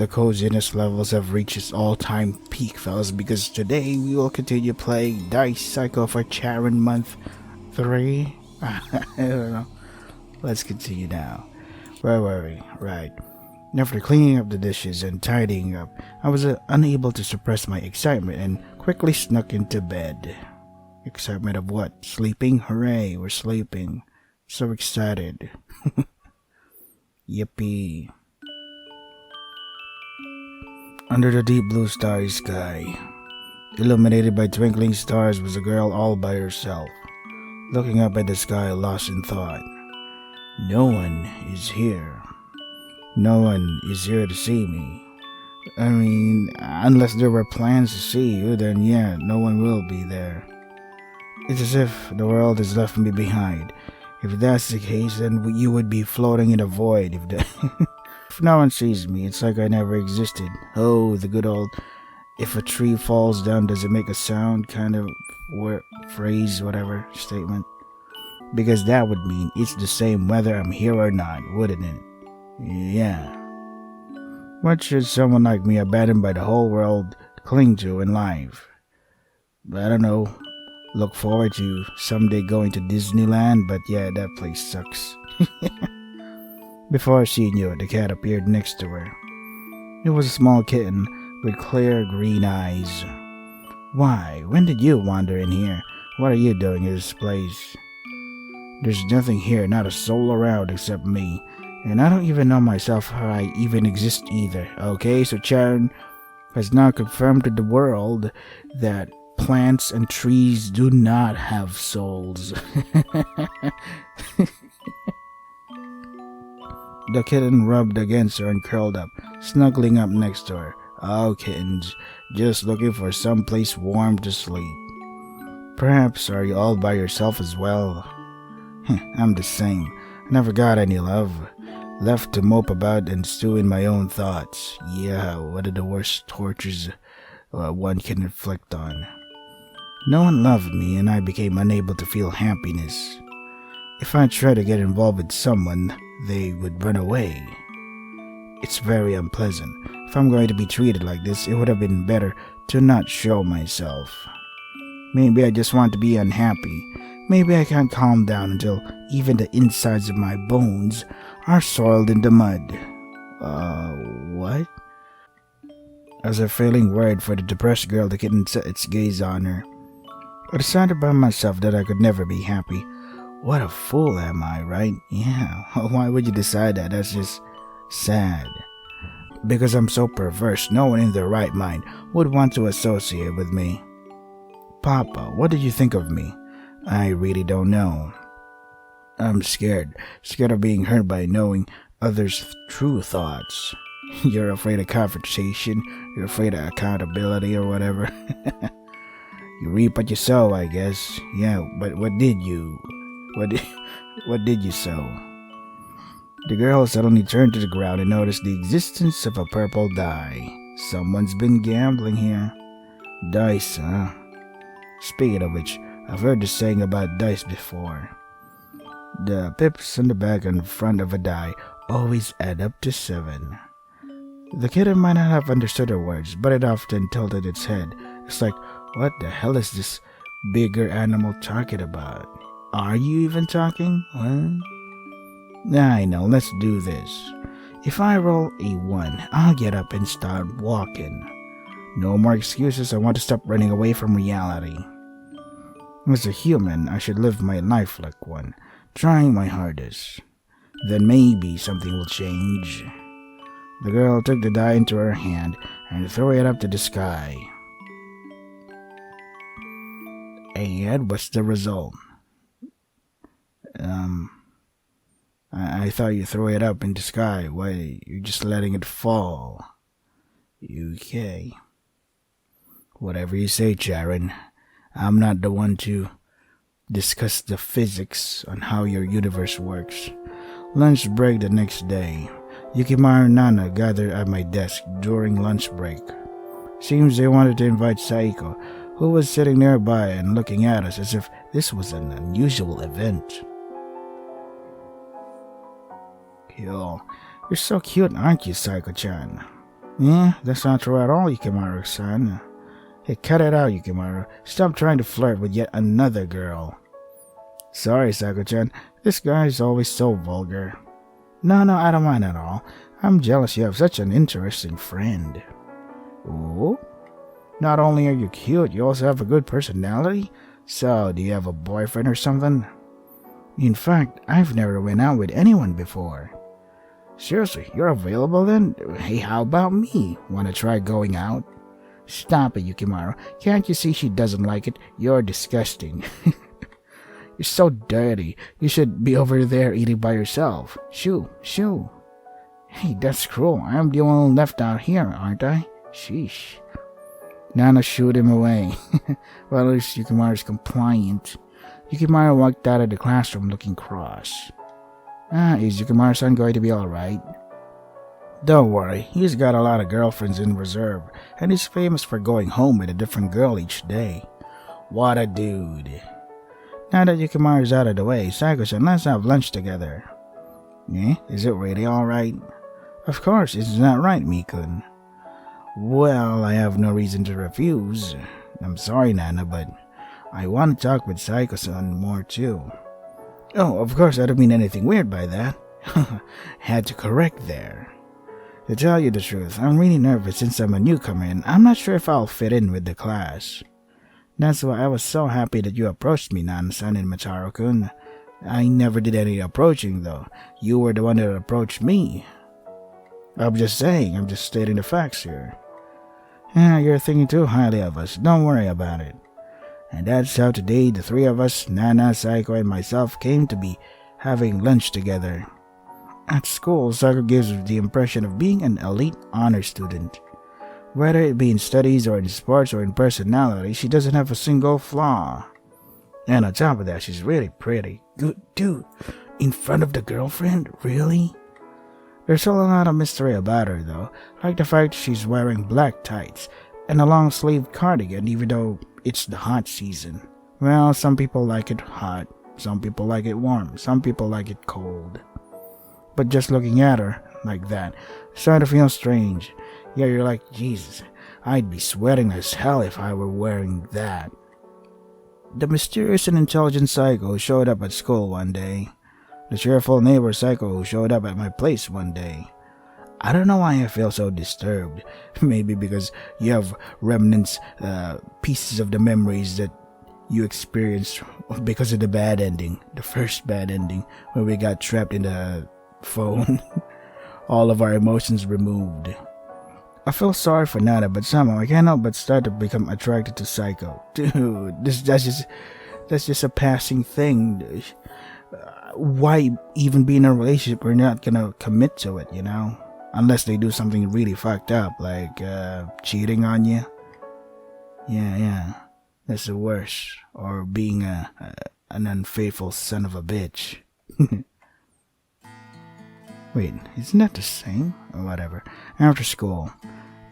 the coziness levels have reached its all-time peak, fellas, because today we will continue playing Dice Cycle for Charon Month 3. I don't know. Let's continue now. Where were we? Right. After cleaning up the dishes and tidying up, I was unable to suppress my excitement and quickly snuck into bed. Excitement of what? Sleeping? Hooray, we're sleeping. So excited. Yippee. Under the deep blue starry sky, illuminated by twinkling stars, was a girl all by herself, looking up at the sky lost in thought. No one is here. No one is here to see me. I mean, unless there were plans to see you, then yeah, no one will be there. It's as if the world has left me behind. If that's the case, then you would be floating in a void. If no one sees me, it's like I never existed. Oh, the good old, if a tree falls down, does it make a sound kind of phrase, whatever, statement? Because that would mean it's the same whether I'm here or not, wouldn't it? Yeah. What should someone like me, abandoned by the whole world, cling to in life? I don't know. Look forward to someday going to Disneyland, but yeah, that place sucks. Before she knew it, the cat appeared next to her. It was a small kitten with clear green eyes. Why? When did you wander in here? What are you doing in this place? There's nothing here, not a soul around except me. And I don't even know myself how I even exist either. Okay, so Charon has now confirmed to the world that plants and trees do not have souls. The kitten rubbed against her and curled up, snuggling up next to her. Oh, kittens, just looking for some place warm to sleep. Perhaps are you all by yourself as well? I'm the same. I never got any love. Left to mope about and stew in my own thoughts. Yeah, what are the worst tortures one can inflict on? No one loved me, and I became unable to feel happiness. If I tried to get involved with someone, they would run away. It's very unpleasant. If I'm going to be treated like this, it would have been better to not show myself. Maybe I just want to be unhappy. Maybe I can't calm down until even the insides of my bones are soiled in the mud. What? As a failing word for the depressed girl, the kitten set its gaze on her. I decided by myself that I could never be happy. What a fool am I, right? Yeah, why would you decide that? That's just sad. Because I'm so perverse, no one in their right mind would want to associate with me. Papa, what did you think of me? I really don't know. I'm scared. Scared of being hurt by knowing others' true thoughts. You're afraid of confrontation. You're afraid of accountability or whatever. You reap what you sow, I guess. Yeah, but what did you sow? The girl suddenly turned to the ground and noticed the existence of a purple die. Someone's been gambling here. Dice, huh? Speaking of which, I've heard the saying about dice before. The pips on the back and front of a die always add up to 7. The kitten might not have understood her words, but it often tilted its head. It's like, what the hell is this bigger animal talking about? Are you even talking? What? I know, let's do this. If I roll a 1, I'll get up and start walking. No more excuses, I want to stop running away from reality. As a human, I should live my life like one, trying my hardest. Then maybe something will change. The girl took the die into her hand and threw it up to the sky. And what's the result? I thought you threw it up in the sky. Why, you're just letting it fall. Okay. Whatever you say, Charon. I'm not the one to discuss the physics on how your universe works. Lunch break the next day. Yukimaru and Nana gathered at my desk during lunch break. Seems they wanted to invite Saiko, who was sitting nearby and looking at us as if this was an unusual event. Yo, you're so cute, aren't you, Saiko-chan? Yeah, that's not true at all, Yukimaru-san. Hey, cut it out, Yukimaru. Stop trying to flirt with yet another girl. Sorry, Sako-chan. This guy is always so vulgar. No, I don't mind at all. I'm jealous you have such an interesting friend. Ooh? Not only are you cute, you also have a good personality? So, do you have a boyfriend or something? In fact, I've never went out with anyone before. Seriously, you're available then? Hey, how about me? Wanna try going out? Stop it, Yukimaru. Can't you see she doesn't like it? You're disgusting. You're so dirty. You should be over there eating by yourself. Shoo. Hey, that's cruel. I'm the only one left out here, aren't I? Sheesh. Nana shooed him away. Well, at least Yukimaru's compliant. Yukimaru walked out of the classroom looking cross. Is Yukimaru-san going to be alright? Don't worry, he's got a lot of girlfriends in reserve, and he's famous for going home with a different girl each day. What a dude. Now that Yukimaru's out of the way, Saiko-san, let's have lunch together. Eh? Is it really alright? Of course, it's not right, Mikun. Well, I have no reason to refuse. I'm sorry, Nana, but I want to talk with Saiko-san more too. Oh, of course, I don't mean anything weird by that. Had to correct there. To tell you the truth, I'm really nervous since I'm a newcomer and I'm not sure if I'll fit in with the class. That's why I was so happy that you approached me, Nana-san and Macharo-kun. I never did any approaching though. You were the one that approached me. I'm just saying, I'm just stating the facts here. You're thinking too highly of us. Don't worry about it. And that's how today the three of us, Nana, Saiko, and myself, came to be having lunch together. At school, Saiko gives the impression of being an elite honor student. Whether it be in studies or in sports or in personality, she doesn't have a single flaw. And on top of that, she's really pretty. Good dude, in front of the girlfriend? Really? There's still a lot of mystery about her though, like the fact she's wearing black tights and a long-sleeved cardigan even though it's the hot season. Well, some people like it hot, some people like it warm, some people like it cold. But just looking at her like that, started to feel strange. Yeah, you're like, Jesus, I'd be sweating as hell if I were wearing that. The mysterious and intelligent Psycho showed up at school one day. The cheerful neighbor Psycho showed up at my place one day. I don't know why I feel so disturbed. Maybe because you have remnants, pieces of the memories that you experienced because of the bad ending. The first bad ending, where we got trapped in the phone. All of our emotions removed. I feel sorry for Nana, but somehow I can't help but start to become attracted to Psycho. Dude, that's just a passing thing. Why even be in a relationship? We're not gonna commit to it, you know? Unless they do something really fucked up, like cheating on you. Yeah, that's the worst. Or being an unfaithful son of a bitch. Wait, isn't that the same? Or whatever. After school,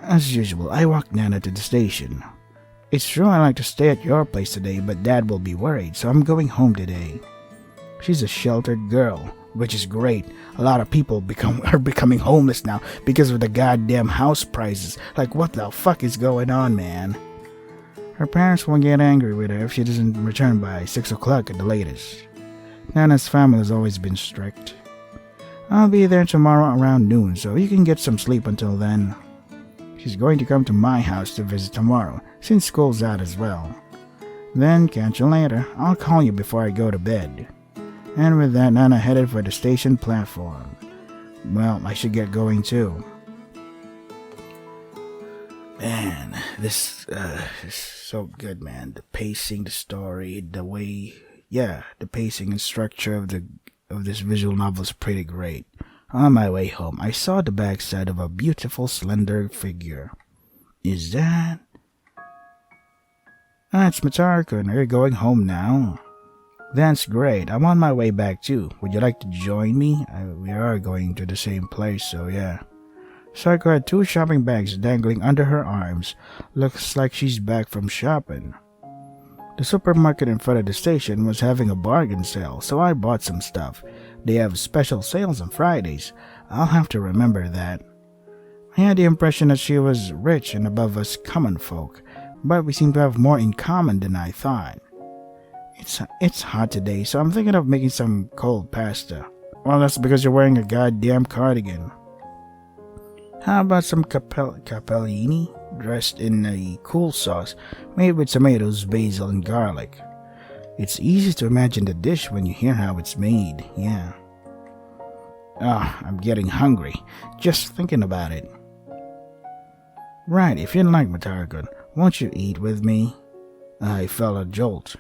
as usual, I walked Nana to the station. It's true I like to stay at your place today, but Dad will be worried, so I'm going home today. She's a sheltered girl, which is great. A lot of people are becoming homeless now because of the goddamn house prices. Like, what the fuck is going on, man? Her parents won't get angry with her if she doesn't return by 6 o'clock at the latest. Nana's family has always been strict. I'll be there tomorrow around noon, so you can get some sleep until then. She's going to come to my house to visit tomorrow, since school's out as well. Then, catch you later. I'll call you before I go to bed. And with that, Nana headed for the station platform. Well, I should get going too. Man, this is so good, man. The pacing, the story, the way... Yeah, the pacing and structure of this visual novel is pretty great. On my way home, I saw the backside of a beautiful, slender figure. Is that... It's Matarko. Are you going home now? That's great. I'm on my way back too. Would you like to join me? We are going to the same place, so yeah. Sarko had 2 shopping bags dangling under her arms. Looks like she's back from shopping. The supermarket in front of the station was having a bargain sale, so I bought some stuff. They have special sales on Fridays. I'll have to remember that. I had the impression that she was rich and above us common folk, but we seem to have more in common than I thought. It's hot today, so I'm thinking of making some cold pasta. Well, that's because you're wearing a goddamn cardigan. How about some capellini dressed in a cool sauce made with tomatoes, basil, and garlic? It's easy to imagine the dish when you hear how it's made, yeah. I'm getting hungry, just thinking about it. Right, if you'd like, Matarkun, won't you eat with me? I felt a jolt.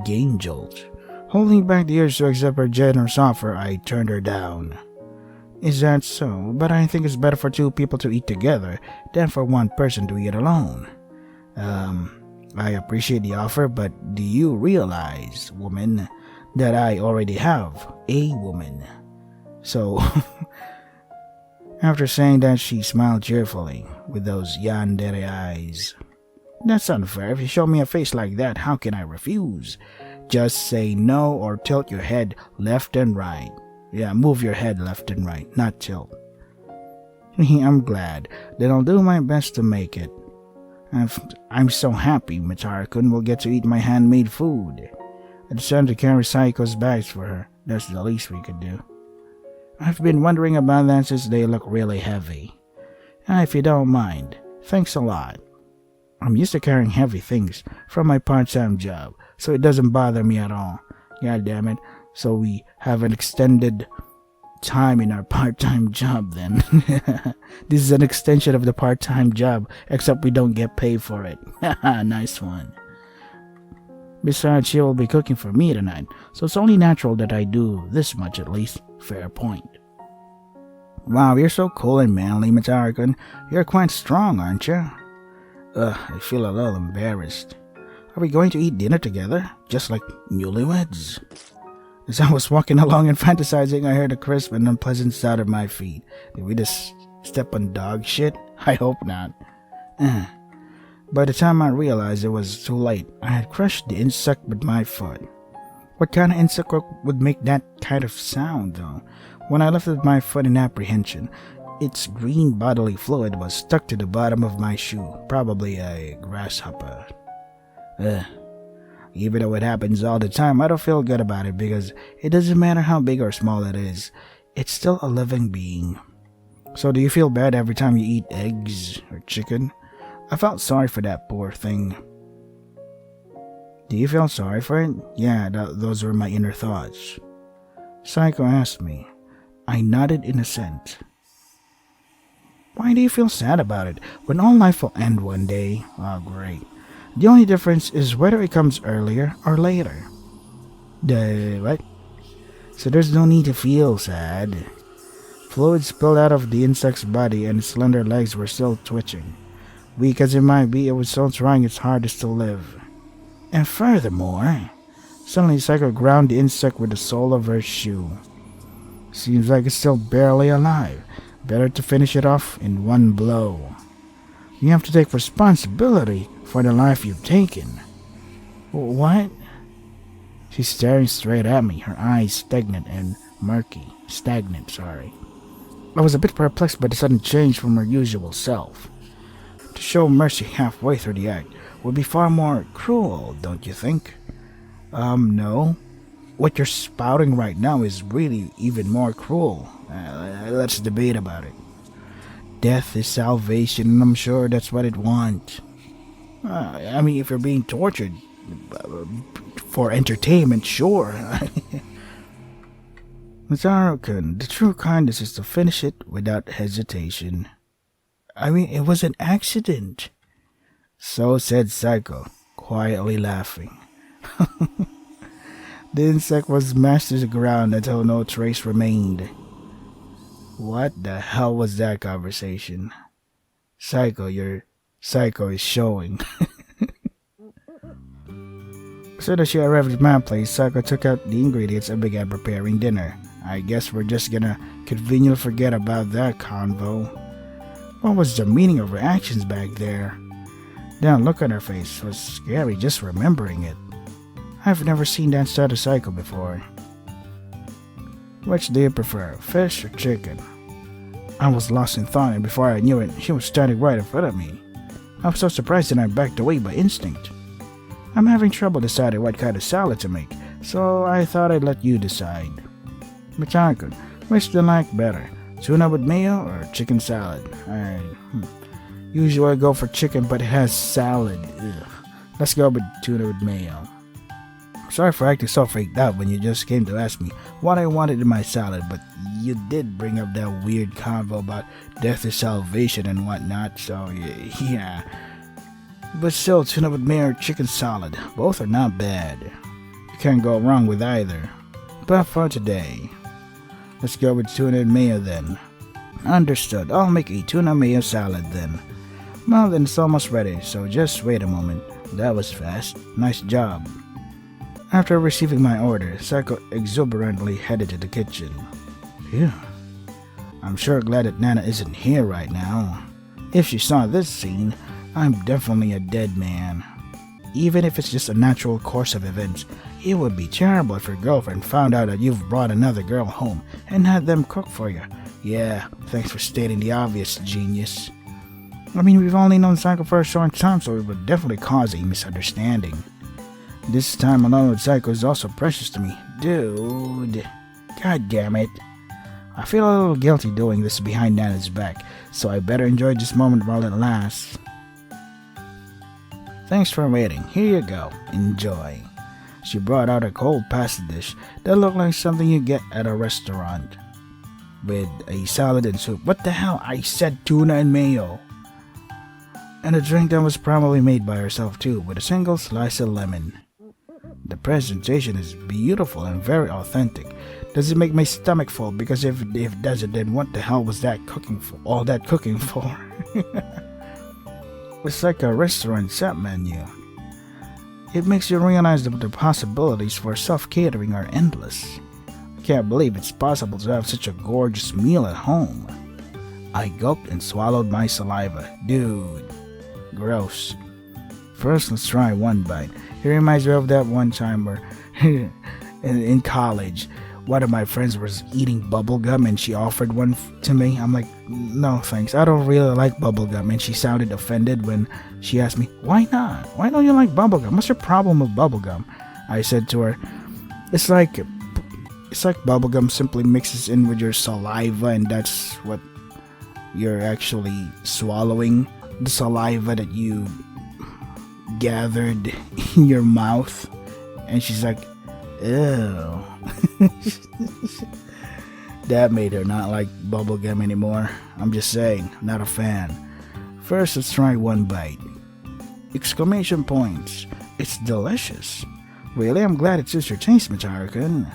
Game jolt. Holding back the urge to accept her generous offer, I turned her down. Is that so? But I think it's better for two people to eat together than for one person to eat alone. I appreciate the offer, but do you realize, woman, that I already have a woman? So, after saying that, she smiled cheerfully with those yandere eyes. That's unfair. If you show me a face like that, how can I refuse? Just say no or tilt your head left and right. Yeah, move your head left and right, not tilt. I'm glad. Then I'll do my best to make it. I'm so happy Matarkun will get to eat my handmade food. I decided to carry Saiko's bags for her. That's the least we could do. I've been wondering about that since they look really heavy. If you don't mind, thanks a lot. I'm used to carrying heavy things from my part-time job, so it doesn't bother me at all. God damn it. So we have an extended time in our part-time job then. This is an extension of the part-time job, except we don't get paid for it. Nice one. Besides, she will be cooking for me tonight, so it's only natural that I do this much at least. Fair point. Wow, you're so cool and manly, Matarkun. You're quite strong, aren't you? I feel a little embarrassed. Are we going to eat dinner together, just like newlyweds? As I was walking along and fantasizing, I heard a crisp and unpleasant sound at my feet. Did we just step on dog shit? I hope not. By the time I realized it was too late, I had crushed the insect with my foot. What kind of insect would make that kind of sound, though? When I lifted my foot in apprehension, its green bodily fluid was stuck to the bottom of my shoe, probably a grasshopper. Even though it happens all the time, I don't feel good about it because it doesn't matter how big or small it is, it's still a living being. So do you feel bad every time you eat eggs or chicken? I felt sorry for that poor thing. Do you feel sorry for it? Yeah, those were my inner thoughts. Saiko asked me. I nodded in assent. Why do you feel sad about it when all life will end one day? Oh, great. The only difference is whether it comes earlier or later. What? So there's no need to feel sad. Fluid spilled out of the insect's body and its slender legs were still twitching. Weak as it might be, it was still trying its hardest to live. And furthermore, suddenly Saiko ground the insect with the sole of her shoe. Seems like it's still barely alive. Better to finish it off in one blow. You have to take responsibility for the life you've taken. What? She's staring straight at me, her eyes stagnant, sorry. I was a bit perplexed by the sudden change from her usual self. To show mercy halfway through the act would be far more cruel, don't you think? No. What you're spouting right now is really even more cruel. Let's debate about it. Death is salvation, and I'm sure that's what it wants. If you're being tortured for entertainment, sure. Matarkun, the true kindness is to finish it without hesitation. It was an accident. So said Saiko, quietly laughing. The insect was smashed to the ground until no trace remained. What the hell was that conversation? Saiko, your Psycho is showing. As soon as she arrived at my place, Saiko took out the ingredients and began preparing dinner. I guess we're just gonna conveniently forget about that convo. What was the meaning of her actions back there? That look on her face was scary just remembering it. I've never seen that side of Saiko before. Which do you prefer, fish or chicken? I was lost in thought, and before I knew it, she was standing right in front of me. I was so surprised that I backed away by instinct. I'm having trouble deciding what kind of salad to make, so I thought I'd let you decide. Machakon, which do you like better, tuna with mayo or chicken salad? Usually I go for chicken, but it has salad. Ugh. Let's go with tuna with mayo. Sorry for acting so freaked out when you just came to ask me what I wanted in my salad, but you did bring up that weird convo about death is salvation and whatnot, so yeah. But still, tuna with mayo or chicken salad, both are not bad. You can't go wrong with either. But for today, let's go with tuna and mayo then. Understood, I'll make a tuna mayo salad then. Well then, it's almost ready, so just wait a moment. That was fast. Nice job. After receiving my order, Psycho exuberantly headed to the kitchen. Phew. I'm sure glad that Nana isn't here right now. If she saw this scene, I'm definitely a dead man. Even if it's just a natural course of events, it would be terrible if your girlfriend found out that you've brought another girl home and had them cook for you. Yeah, thanks for stating the obvious, genius. I mean, we've only known Psycho for a short time, so it would definitely cause a misunderstanding. This time alone with Psycho is also precious to me. Dude. God damn it. I feel a little guilty doing this behind Nana's back, so I better enjoy this moment while it lasts. Thanks for waiting. Here you go. Enjoy. She brought out a cold pasta dish that looked like something you get at a restaurant. With a salad and soup. What the hell? I said tuna and mayo. And a drink that was probably made by herself too, with a single slice of lemon. The presentation is beautiful and very authentic. Does it make my stomach full? Because if it doesn't, then what the hell was that cooking for? All that cooking for? It's like a restaurant set menu. It makes you realize that the possibilities for self-catering are endless. I can't believe it's possible to have such a gorgeous meal at home. I gulped and swallowed my saliva. Dude. Gross. First, let's try one bite. It reminds me of that one time where in college, one of my friends was eating bubblegum and she offered one to me. I'm like, no thanks, I don't really like bubblegum. And she sounded offended when she asked me, why not? Why don't you like bubblegum? What's your problem with bubblegum? I said to her, it's like bubblegum simply mixes in with your saliva, and that's what you're actually swallowing. The saliva that you gathered in your mouth. And she's like, ew. That made her not like bubblegum anymore. I'm just saying, not a fan. First, let's try one bite. Exclamation points. It's delicious. Really, I'm glad it suits your taste, Macharakan.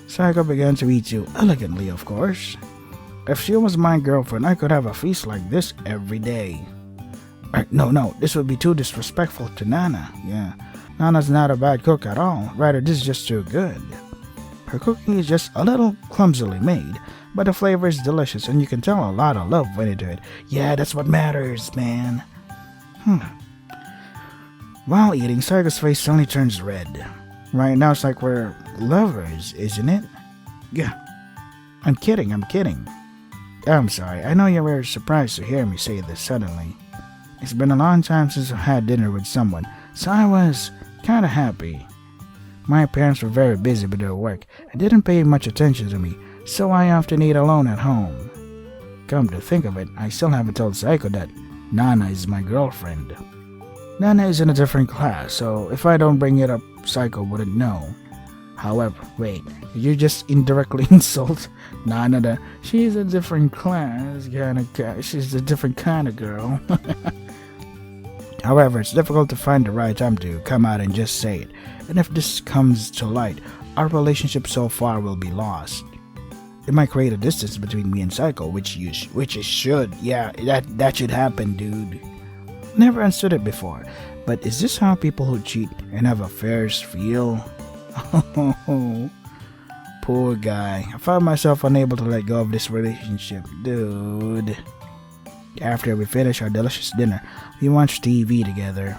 Psycho began to eat too elegantly, of course. If she was my girlfriend, I could have a feast like this every day. No, this would be too disrespectful to Nana. Yeah, Nana's not a bad cook at all. Rather, this is just too good. Her cooking is just a little clumsily made, but the flavor is delicious and you can tell a lot of love went into it. Yeah, that's what matters, man. While eating, Psycho's face suddenly turns red. Right now it's like we're lovers, isn't it? Yeah. I'm kidding. I'm sorry, I know you were surprised to hear me say this suddenly. It's been a long time since I had dinner with someone, so I was kinda happy. My parents were very busy with their work and didn't pay much attention to me, so I often eat alone at home. Come to think of it, I still haven't told Psycho that Nana is my girlfriend. Nana is in a different class, so if I don't bring it up, Psycho wouldn't know. However, wait, did you just indirectly insult Nana? She's a different class, she's a different kind of girl. However, it's difficult to find the right time to come out and just say it, and if this comes to light, our relationship so far will be lost. It might create a distance between me and Psycho, which it should. Yeah, that should happen, dude. Never understood it before, but is this how people who cheat and have affairs feel? Oh, poor guy. I found myself unable to let go of this relationship, dude. After we finish our delicious dinner, we watch TV together.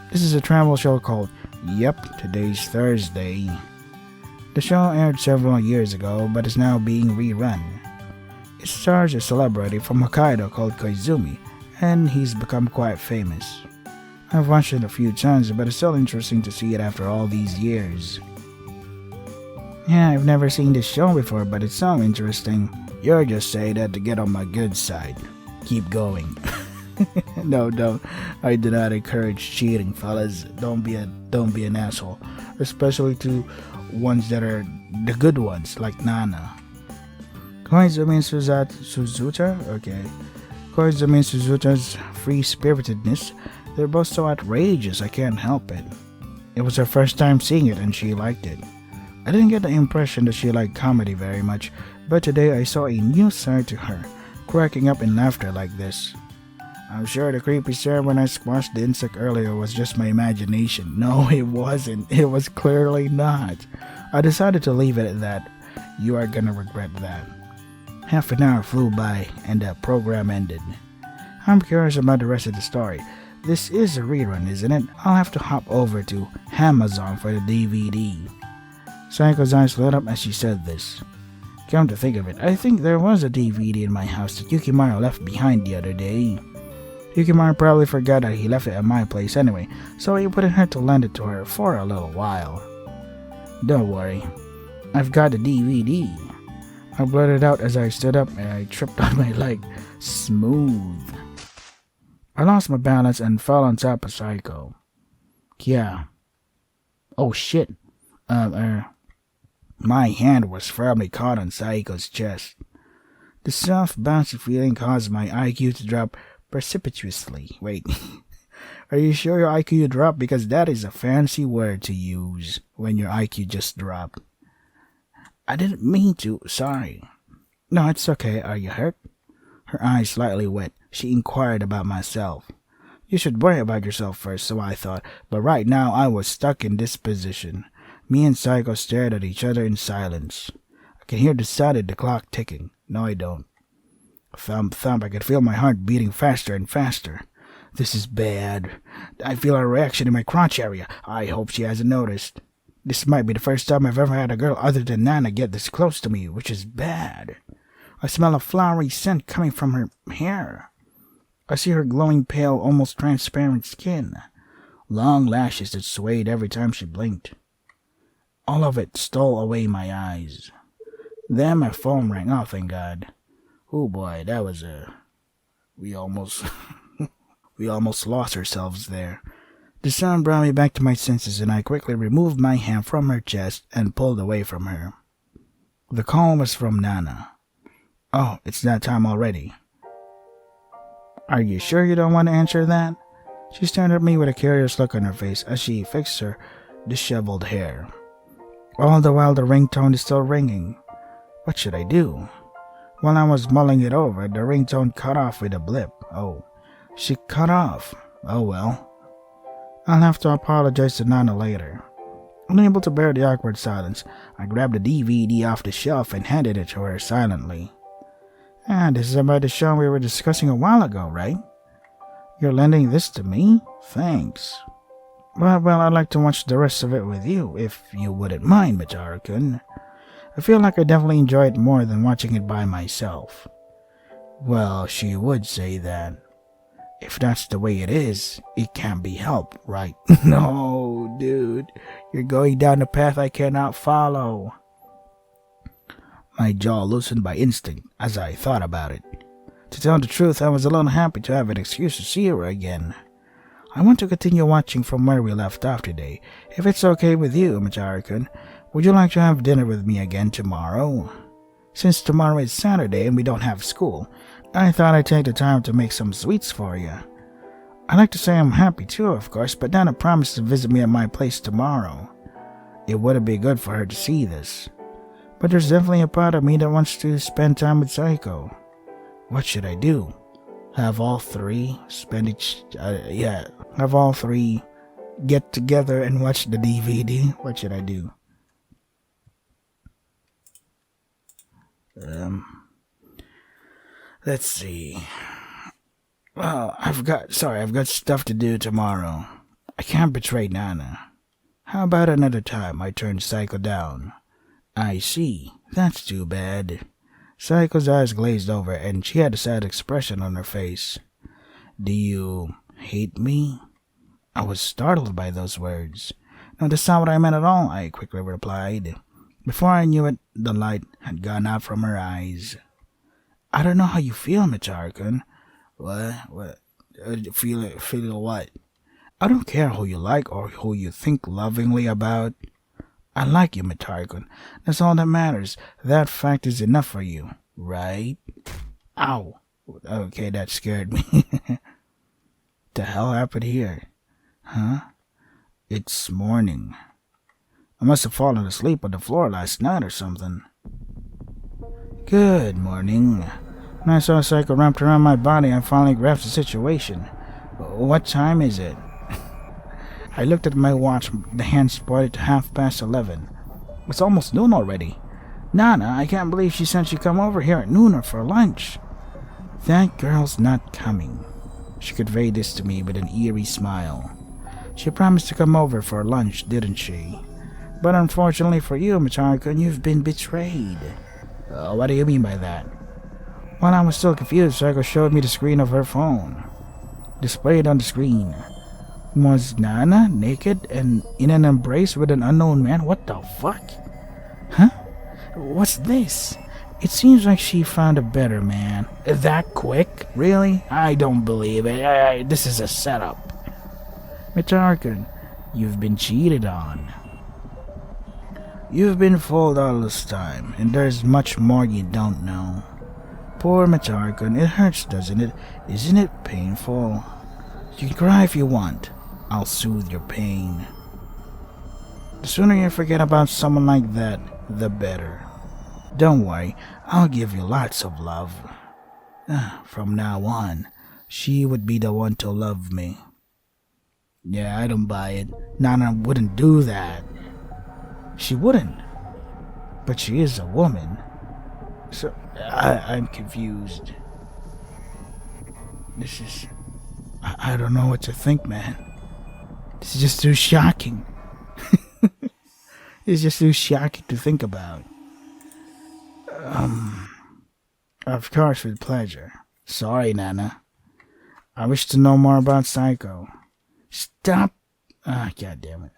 This is a travel show called Yep, Today's Thursday. The show aired several years ago, but is now being rerun. It stars a celebrity from Hokkaido called Koizumi, and he's become quite famous. I've watched it a few times, but it's still interesting to see it after all these years. Yeah, I've never seen this show before, but it's so interesting. You're just saying that to get on my good side. Keep going. No, don't. I do not encourage cheating, fellas. Don't be an asshole, especially to ones that are the good ones, like Nana. Koizumi and Suzuta? Okay. Koizumi and Suzuta's free-spiritedness, they're both so outrageous, I can't help it. It was her first time seeing it and she liked it. I didn't get the impression that she liked comedy very much, but today I saw a new side to her, cracking up in laughter like this. I'm sure the creepy stare when I squashed the insect earlier was just my imagination. No, it wasn't. It was clearly not. I decided to leave it at that. You are gonna regret that. Half an hour flew by and the program ended. I'm curious about the rest of the story. This is a rerun, isn't it? I'll have to hop over to Amazon for the DVD. Saiko's eyes lit up as she said this. Come to think of it, I think there was a DVD in my house that Yukimaru left behind the other day. Yukimaru probably forgot that he left it at my place anyway, so he wouldn't have to lend it to her for a little while. Don't worry, I've got the DVD. I blurted out as I stood up and I tripped on my leg. Smooth. I lost my balance and fell on top of Saiko. Yeah. Oh shit. My hand was firmly caught on Saiko's chest. The soft, bouncy feeling caused my IQ to drop precipitously. Wait. Are you sure your IQ dropped? Because that is a fancy word to use when your IQ just dropped. I didn't mean to. Sorry. No, it's okay. Are you hurt? Her eyes slightly wet. She inquired about myself. You should worry about yourself first, so I thought, but right now I was stuck in this position. Me and Saiko stared at each other in silence. I can hear the sound of the clock ticking. No, I don't. Thump, thump, I could feel my heart beating faster and faster. This is bad. I feel a reaction in my crotch area. I hope she hasn't noticed. This might be the first time I've ever had a girl other than Nana get this close to me, which is bad. I smell a flowery scent coming from her hair. I see her glowing pale, almost transparent skin. Long lashes that swayed every time she blinked. All of it stole away my eyes. Then my phone rang. Oh, thank God. Oh boy, that was we almost lost ourselves there. The sound brought me back to my senses and I quickly removed my hand from her chest and pulled away from her. The call was from Nana. Oh, it's that time already. Are you sure you don't want to answer that? She stared at me with a curious look on her face as she fixed her disheveled hair. All the while the ringtone is still ringing. What should I do? While I was mulling it over, the ringtone cut off with a blip. Oh, she cut off. Oh well. I'll have to apologize to Nana later. Unable to bear the awkward silence, I grabbed the DVD off the shelf and handed it to her silently. This is about the show we were discussing a while ago, right? You're lending this to me? Thanks. Well, I'd like to watch the rest of it with you, if you wouldn't mind, Mitaro-kun. I feel like I definitely enjoy it more than watching it by myself. Well, she would say that. If that's the way it is, it can't be helped, right? No, dude. You're going down a path I cannot follow. My jaw loosened by instinct as I thought about it. To tell the truth, I was a little happy to have an excuse to see her again. I want to continue watching from where we left off today. If it's okay with you, Mitaro-kun, would you like to have dinner with me again tomorrow? Since tomorrow is Saturday and we don't have school, I thought I'd take the time to make some sweets for you. I'd like to say I'm happy too, of course, but Nana promised to visit me at my place tomorrow. It wouldn't be good for her to see this. But there's definitely a part of me that wants to spend time with Saiko. What should I do? Have all three have all three get together and watch the DVD? What should I do? Let's see. Well, I've got stuff to do tomorrow. I can't betray Nana. How about another time I turn Saiko down? I see. That's too bad. Saiko's eyes glazed over, and she had a sad expression on her face. Do you hate me? I was startled by those words. No, that's not what I meant at all, I quickly replied. Before I knew it, the light had gone out from her eyes. I don't know how you feel, Micharkun. What? Feel what? I don't care who you like or who you think lovingly about. I like you, Micharkun. That's all that matters. That fact is enough for you, right? Ow. Okay, that scared me. The hell happened here? Huh? It's morning. I must have fallen asleep on the floor last night or something. Good morning. When I saw a cycle wrapped around my body, I finally grasped the situation. What time is it? I looked at my watch. The hands pointed to 11:30. It's almost noon already. Nana, I can't believe she said she'd come over here at noon for lunch. That girl's not coming. She conveyed this to me with an eerie smile. She promised to come over for lunch, didn't she? But unfortunately for you, Micharkun, you've been betrayed. What do you mean by that? While I was still confused, Saiko showed me the screen of her phone. Displayed on the screen was Nana, naked and in an embrace with an unknown man. What the fuck? Huh? What's this? It seems like she found a better man. That quick? Really? I don't believe it. This is a setup. Micharkun, you've been cheated on. You've been fooled all this time, and there's much more you don't know. Poor Micharkun, it hurts, doesn't it? Isn't it painful? You can cry if you want. I'll soothe your pain. The sooner you forget about someone like that, the better. Don't worry, I'll give you lots of love. From now on, she would be the one to love me. Yeah, I don't buy it. Nana wouldn't do that. She wouldn't. But she is a woman. So, I'm confused. This is... I don't know what to think, man. This is just too shocking. It's just too shocking to think about. Of course, with pleasure. Sorry, Nana. I wish to know more about Saiko. Stop. God damn it.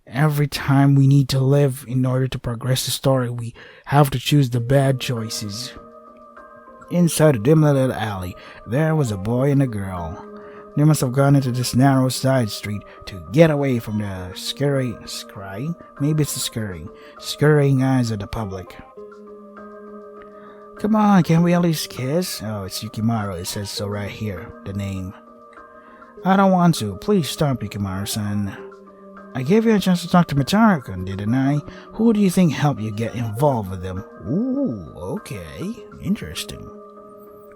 Every time we need to live in order to progress the story, we have to choose the bad choices. Inside a dim little alley, there was a boy and a girl. They must have gone into this narrow side street to get away from the scurrying eyes of the public. Come on, can we at least kiss? Oh, it's Yukimaru. It says so right here, the name. I don't want to. Please stop, Yukimaru-san. I gave you a chance to talk to Micharkun, didn't I? Who do you think helped you get involved with him? Ooh, okay. Interesting.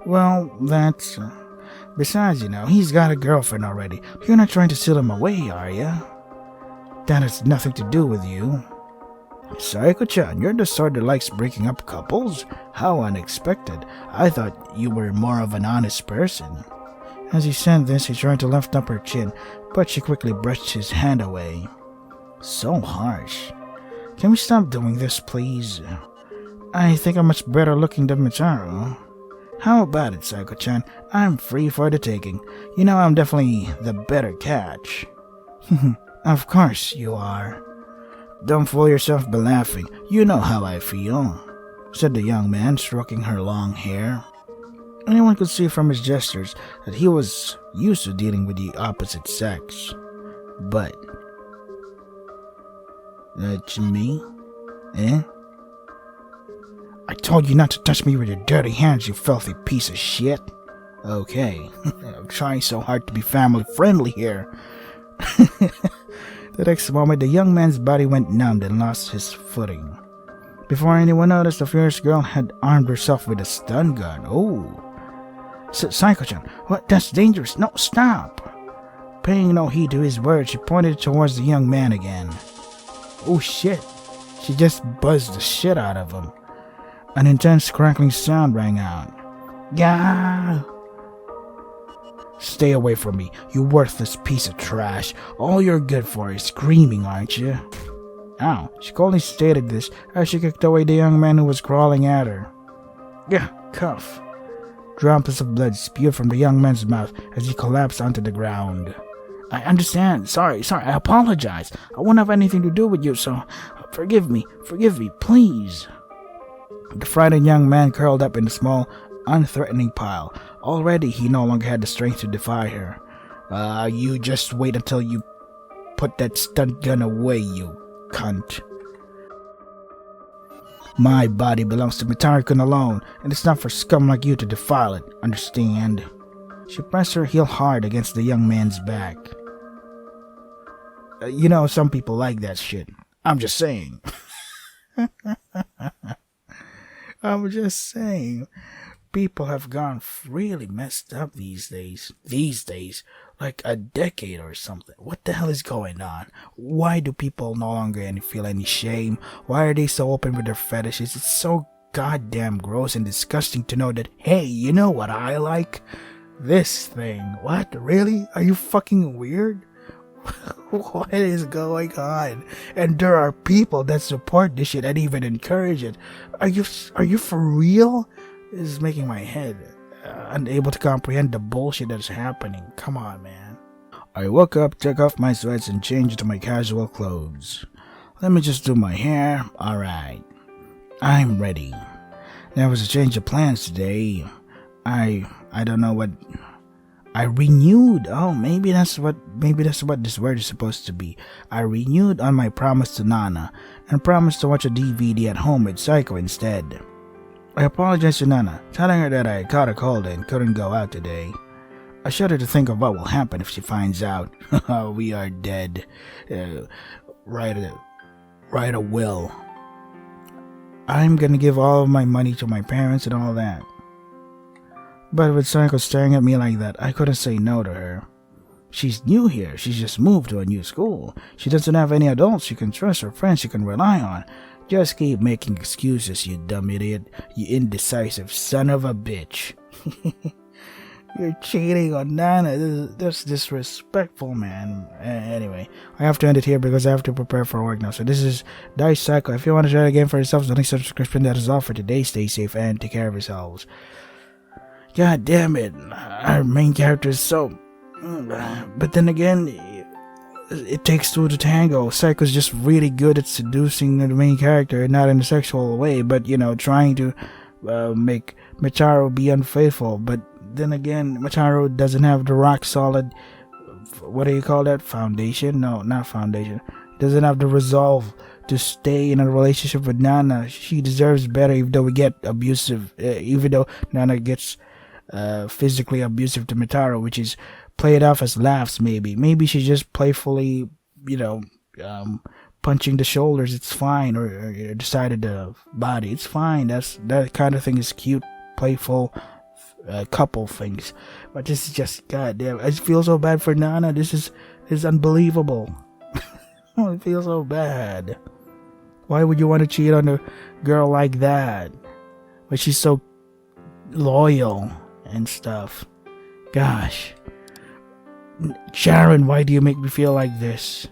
Well, that's... Besides, he's got a girlfriend already. You're not trying to steal him away, are you? That has nothing to do with you. Saiko-chan, you're the sort that likes breaking up couples? How unexpected. I thought you were more of an honest person. As he said this, he tried to lift up her chin, but she quickly brushed his hand away. So harsh. Can we stop doing this, please? I think I'm much better looking than Micharu. How about it, Saiko-chan? I'm free for the taking. I'm definitely the better catch. Of course you are. Don't fool yourself by laughing. You know how I feel, said the young man, stroking her long hair. Anyone could see from his gestures that he was used to dealing with the opposite sex. But... That's me? Eh? I told you not to touch me with your dirty hands, you filthy piece of shit. Okay, I'm trying so hard to be family friendly here. The next moment, the young man's body went numb and lost his footing. Before anyone noticed, the fierce girl had armed herself with a stun gun. Oh. Saiko-chan, what? That's dangerous. No, stop. Paying no heed to his words, she pointed towards the young man again. Oh shit. She just buzzed the shit out of him. An intense crackling sound rang out. Gah! Stay away from me, you worthless piece of trash. All you're good for is screaming, aren't you? Ow. She coldly stated this as she kicked away the young man who was crawling at her. Yeah, cough. Droplets of blood spewed from the young man's mouth as he collapsed onto the ground. I understand. Sorry, I apologize. I won't have anything to do with you, so forgive me, please. The frightened young man curled up in a small, unthreatening pile. Already he no longer had the strength to defy her. You just wait until you put that stunt gun away, you cunt. My body belongs to Mitari-kun alone, and it's not for scum like you to defile it, understand? She pressed her heel hard against the young man's back. You know, some people like that shit. I'm just saying. I'm just saying. People have gone really messed up these days. Like a decade or something. What the hell is going on? Why do people no longer feel any shame? Why are they so open with their fetishes? It's so goddamn gross and disgusting to know that, hey, you know what I like? This thing. What? Really? Are you fucking weird? What is going on? And there are people that support this shit and even encourage it. Are you for real? This is making my head unable to comprehend the bullshit that's happening. Come on, man. I woke up, took off my sweats, and changed into my casual clothes. Let me just do my hair. Alright. I'm ready. There was a change of plans today. I don't know what... I renewed. Oh, maybe that's what this word is supposed to be. I renewed on my promise to Nana and promised to watch a DVD at home with Psycho instead. I apologized to Nana, telling her that I caught a cold and couldn't go out today. I shudder to think of what will happen if she finds out. We are dead. Write a will. I'm gonna give all of my money to my parents and all that. But with Psycho staring at me like that, I couldn't say no to her. She's new here. She's just moved to a new school. She doesn't have any adults she can trust or friends she can rely on. Just keep making excuses, you dumb idiot. You indecisive son of a bitch. You're cheating on Nana. That's disrespectful, man. Anyway, I have to end it here because I have to prepare for work now. So this is Dice Psycho. If you want to try it again for yourselves, the link to the description. That is all for today. Stay safe and take care of yourselves. God damn it. Our main character is so... But then again, it takes two to tango. Psycho's just really good at seducing the main character, not in a sexual way, but, you know, trying to make Michiru be unfaithful. But then again, Michiru doesn't have the rock solid... What do you call that? Foundation? No, not foundation. Doesn't have the resolve to stay in a relationship with Nana. She deserves better, even though we get abusive. Even though Nana gets... physically abusive to Mitaro, which is played off as laughs. Maybe she's just playfully, punching the shoulders. It's fine, or decided to body. It's fine. That kind of thing is cute, playful, couple things. But this is just goddamn. I feel so bad for Nana. This is unbelievable. I feel so bad. Why would you want to cheat on a girl like that? But she's so loyal and stuff. Gosh. Sharon, why do you make me feel like this?